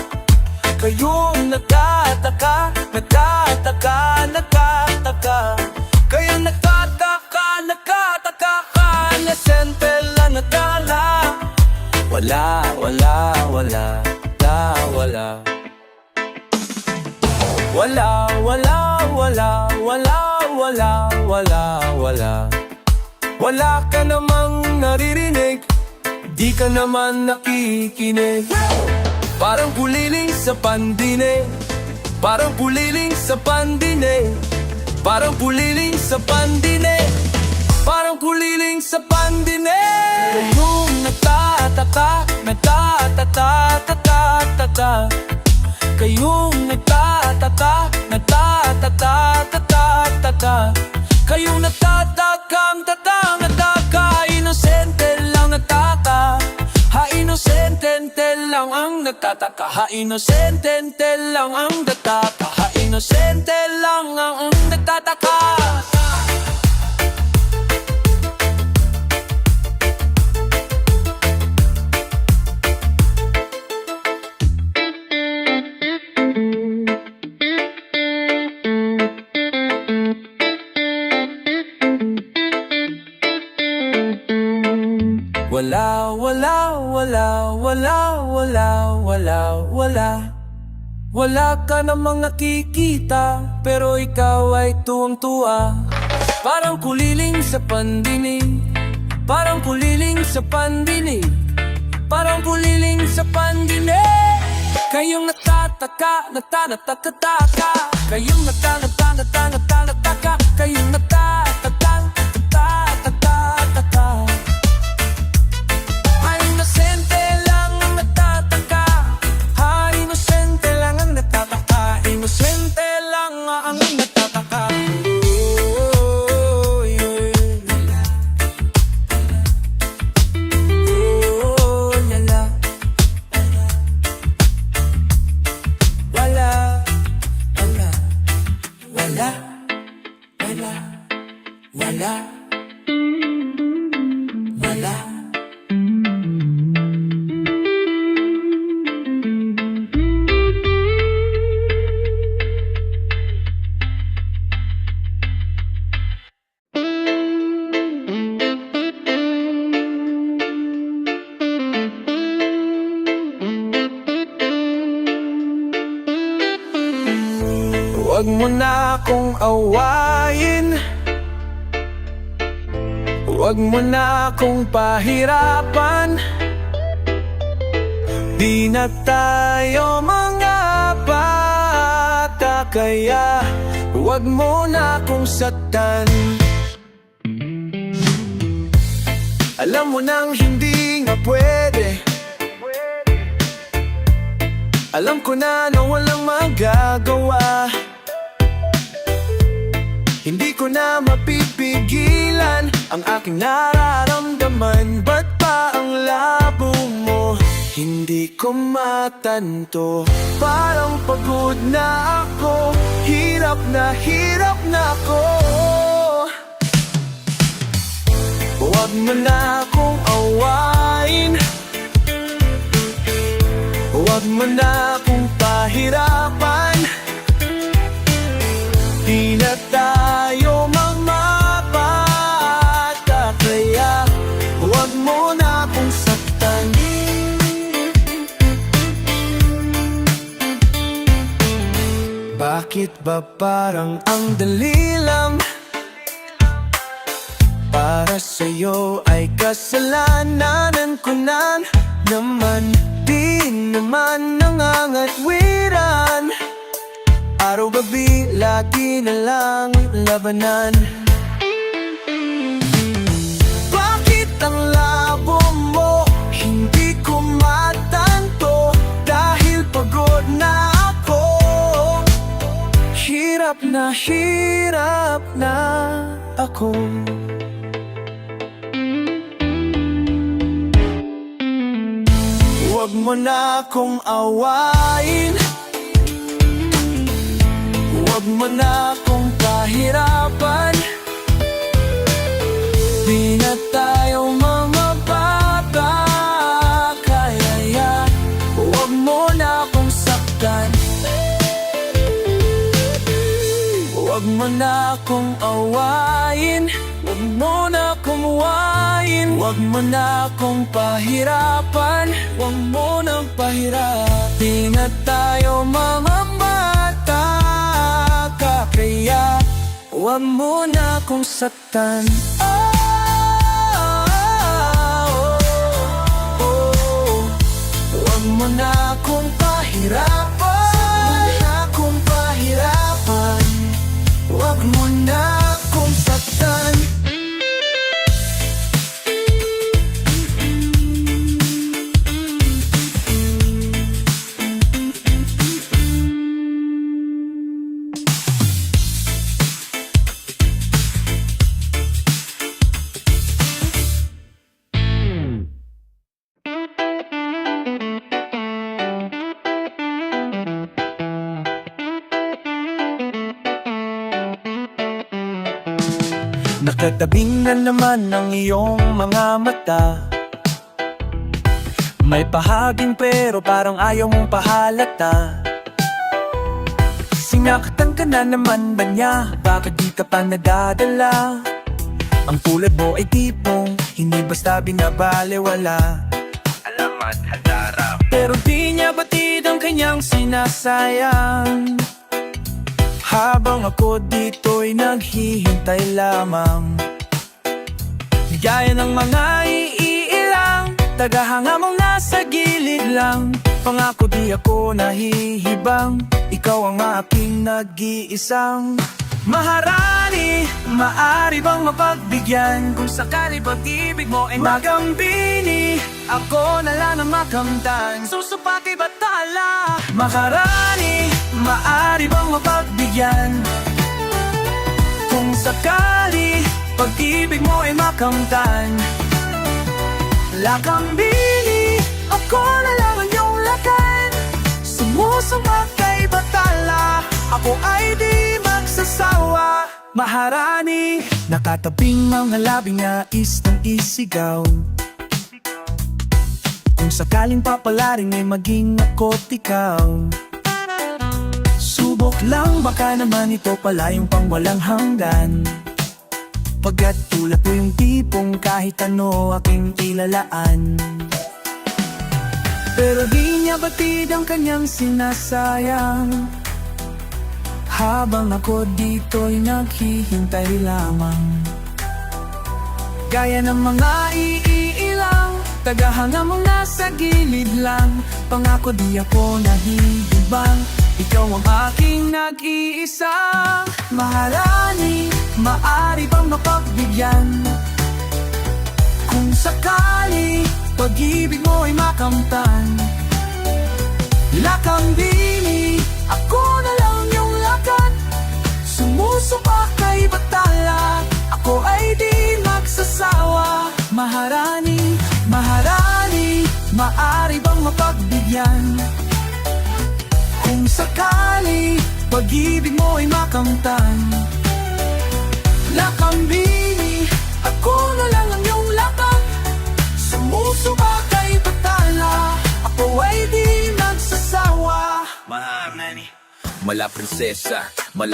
Kayong nagtataka, nagtataka, nagtataka. Kayong nagtataka, nagtataka ka, nasente lang natala. Wala, wala, wala, wala. Wala, wala, wala, wala, wala, wala, wala. Wala ka namang naririnig, di ka naman nakikinig. Parang puliling sa pandinig, parang puliling sa pandinig, parang puliling sa pandinig, parang puliling sa pandinig. Kayong nagtataka, nagtataka, tatataka. Kayong nagtataka, nagtataka, tatataka. Kayong nagtatakang tatanga-taka, inosente lang nagtaka. Ha-inosente lang ang nagtataka, ha-inosente lang ang nagtataka, ha-inosente lang ang nagtataka. Wala, wala, wala, wala, wala, wala, wala. Wala ka namang nakikita, pero ikaw ay tuwang-tuwa. Parang kuliling sa pandinig, parang kuliling sa pandinig, parang kuliling sa pandinig. Kayong nagtataka, nagtataka, kayong nagtataka, kayong nagtataka. Ha-inosente lang ang nagtataka, ha-inosente lang ang nagtataka, inosente lang ang nagtataka. Oh, yeah. Oh, yala. Wala, wala, wala, wala, wala, wala. Huwag mo na akong awayin, huwag mo na akong pahirapan. Di na tayo mga bata, kaya huwag mo na akong saktan. Alam mo nang hindi nga pwede, alam ko na walang magagawa. Hindi ko na mapipigilan ang aking nararamdaman. Ba't pa ang labo mo? Hindi ko matanto. Parang pagod na ako, hirap na ako. Huwag mo na akong awayin, huwag mo na akong pahirapan. Di na tayo mamabata, kaya huwag mo na akong saktan. Bakit ba parang ang dali lang? Para sa'yo ay kasalanan ko na naman. Di naman nangangatwiran, araw-gabi lagi na lang labanan. Bakit ang labo mo? Hindi ko matanto, dahil pagod na ako. hirap na ako. Huwag mo na akong awayin, huwag mo na akong pahirapan. Di na tayo mga bata, kaya huwag mo na akong saktan. Huwag mo na akong awayin, huwag mo na akong awayin. Huwag mo na akong pahirapan, huwag mo nang pahirapan. Di na tayo mga bata, kaya huwag mo na akong saktan. Huwag mo na akong pahirapan, akong pahirapan. Huwag mo na akong saktan. Nakatabing na naman ang iyong mga mata. May pahaging pero parang ayaw mong pahalata. Sinaktan ka na naman ba niya? Bakit di ka pa nadadala? Ang tulad mo ay tipong hindi basta binabalewala. Alamat hadarap. Pero di niya batid ang kanyang sinasayang. Habang ako dito'y naghihintay lamang. Gaya ng mga iilang tagahanga mong nasa gilid lang. Pangako di ako nahihibang, ikaw ang aking nag-iisang maharani. Maari bang mapagbigyan kung sakali pag-ibig mo ay magambini? Ako na lang ang makamtan, susupati batala. Maharani, maari bang mapagbigyan kung sakali pag-ibig mo ay makamtan? Lakambini, ako na lang ang iyong lakan. Sumusama kay batala, ako ay di magsasawa. Maharani, nakatabing mga labing nais ng isigaw. Kung sakaling papalaring ay maging ako't ikaw. Subok lang, baka naman ito pala yung pang walang hanggan. Pagkat tulad mo yung tipong kahit ano aking ilalaan. Pero di niya batid ang kanyang sinasayang. Habang ako dito'y naghihintay lamang. Gaya ng mga iilang tagahanga mong nasa gilid lang. Pangako di ako nahihibang, ikaw ang aking nag-iisang maharani. Maari bang mapagbigyan kung sakali pag-ibig mo ay makamtan? Lakambini, ako na lang yung lakan. Sumusupa kay batala, ako ay di magsasawa. Maharani, maharani, maari bang mapagbigyan kung sakali pag-ibig mo ay makamtan? Lakambini, ako na lang ang iyong lakan. Sumusuba kay batala, ako ay di magsasawa. Maharani. Mala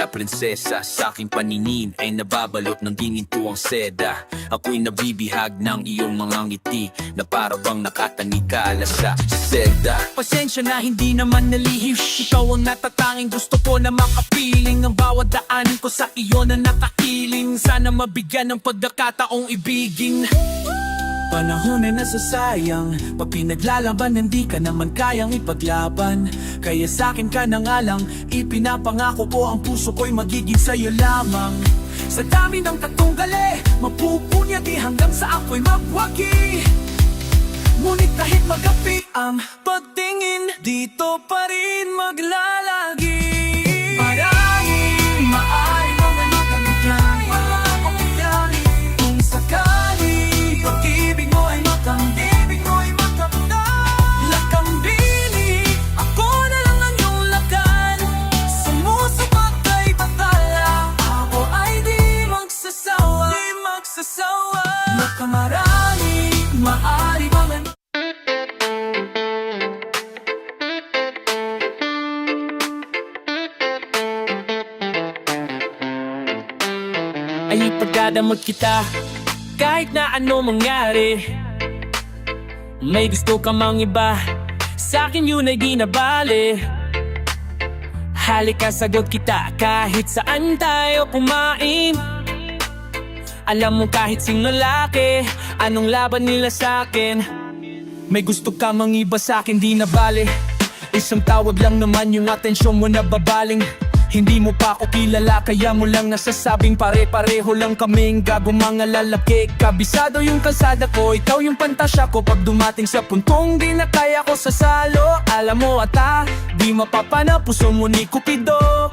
prinsesa, sa aking paningin ay nababalot ng ginintuang seda. Ako'y nabibihag ng iyong mga ngiti na para bang nakatanikala sa seda. Pasensya na hindi naman nalihim, ikaw ang natatanging gusto ko na makapiling. Ang bawat daanin ko sa iyo na nakakiling, sana mabigyan ng pagkakataong ibigin. Panahon ay nasasayang, pag pinaglalaban hindi ka naman kayang ipaglaban. Kaya sa'kin ka na nga lang, ipinapangako ko ang puso ko'y magiging sa'yo lamang. Sa dami ng tatunggali, mapupunyati hanggang sa ako'y magwagi. Ngunit kahit magapi ang pagtingin, dito pa rin maglalagi. Maraming ay ipagdadamot kita. Kahit na ano mangyari, may gusto ka mang iba, sa'kin yun ay di na bale. Halika sagot kita kahit saan tayo kumain. Alam mo kahit sino lalaki, anong laban nila sa'kin. May gusto ka mang iba sa'kin di na bale. Isang tawag lang naman yung atensyon mo na babaling. Hindi mo pa ako kilala kaya mo lang nasasabing pare-pareho lang kaming gago mga lalaki. Kabisado yung kalsada ko, ikaw yung pantasya ko. Pag dumating sa puntong di na kaya ko sasalo, alam mo ata, di mapapana puso mo ni Cupido.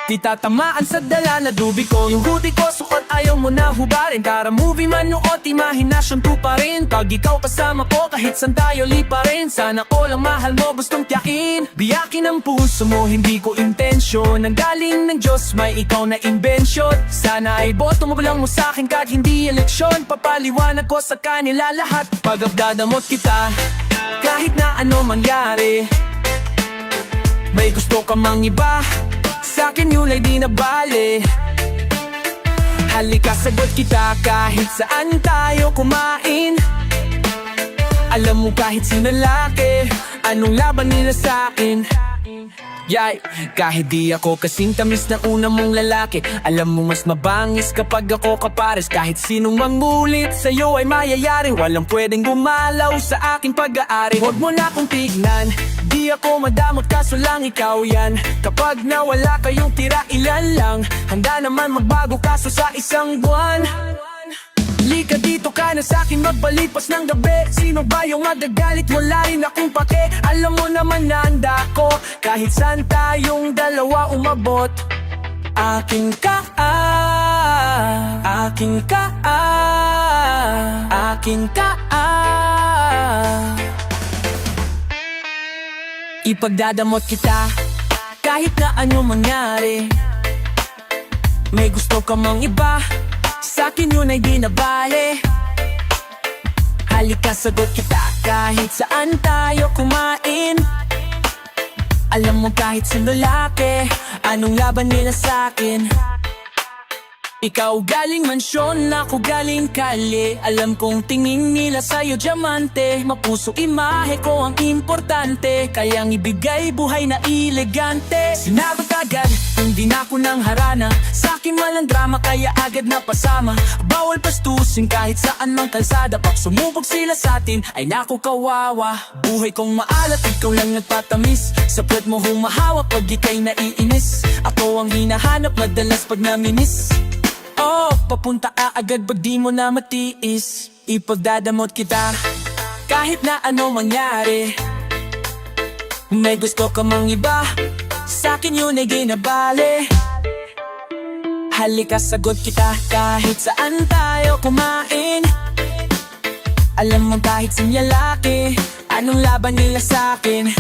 Di tatamaan sa dala na dubi ko. Yung hoodie ko sukat ayaw mo na hubarin. Kara movie man noot, imahinasyon to pa rin. Pag ikaw kasama ko kahit saan tayo lipa rin. Sana ko lang mahal mo gustong tiyakin. Biyakin ang puso mo, hindi ko intensyon. Ang galing ng Diyos, may ikaw na invention. Sana ay boto mo lang mo sa'kin kahit hindi eleksyon. Papaliwanag ko sa kanila lahat pag abdadamot kita. Kahit na ano mangyari, may gusto ka mang iba, sa'kin yun ay di na bale. Halika sagot kita kahit saan tayo kumain. Alam mo kahit sino lalaki, anong laban nila sa'kin. Yay, kahit di ako kasing tamis ng una mong lalaki, alam mo mas mabangis kapag ako kapares. Kahit sinong mangulit sa'yo ay mayayari, walang pwedeng gumalaw sa aking pag-aari. Huwag mo na akong tignan, di ako madamot kaso lang ikaw yan. Kapag nawala kayong tira ilan lang, handa naman magbago kaso sa isang buwan. Lika dito ka na sa'kin magbalipas ng gabi. Sino ba yung magagalit? Wala rin akong pake. Alam mo naman na handa ko kahit saan tayong dalawa umabot. Aking ka, aking ka, aking ka. Ipagdadamot kita kahit na ano mangyari. May gusto ka mang iba, sa'kin yun ay di na bale. Halika sagot kita kahit saan tayo kumain. Alam mo kahit sino lalaki, anong laban nila sa'kin. Ikaw galing mansyon, ako galing kalye. Alam kong tingin nila sa'yo diamante. Mapuso imahe ko ang importante, kayang ibigay buhay na elegante. Sinagot agad, hindi na ako nang harana. Sa'kin walang drama kaya agad na pasama. Bawal pastusin kahit saan mang kalsada. Pag sumubog sila sa'tin ay naku kawawa. Buhay kong maalat, ikaw lang nagpatamis. Sa puwet mo humahawak pag ika'y naiinis. Ako ang hinahanap madalas pag naminis. Oh, papunta ka agad pag di mo na matiis. Ipagdadamot kita kahit na ano mangyari. May gusto ka mang iba, sa'kin yun ay di na bale. Halika sagot kita kahit saan tayo kumain. Alam mo kahit sino lalaki, anong laban nila sa'kin.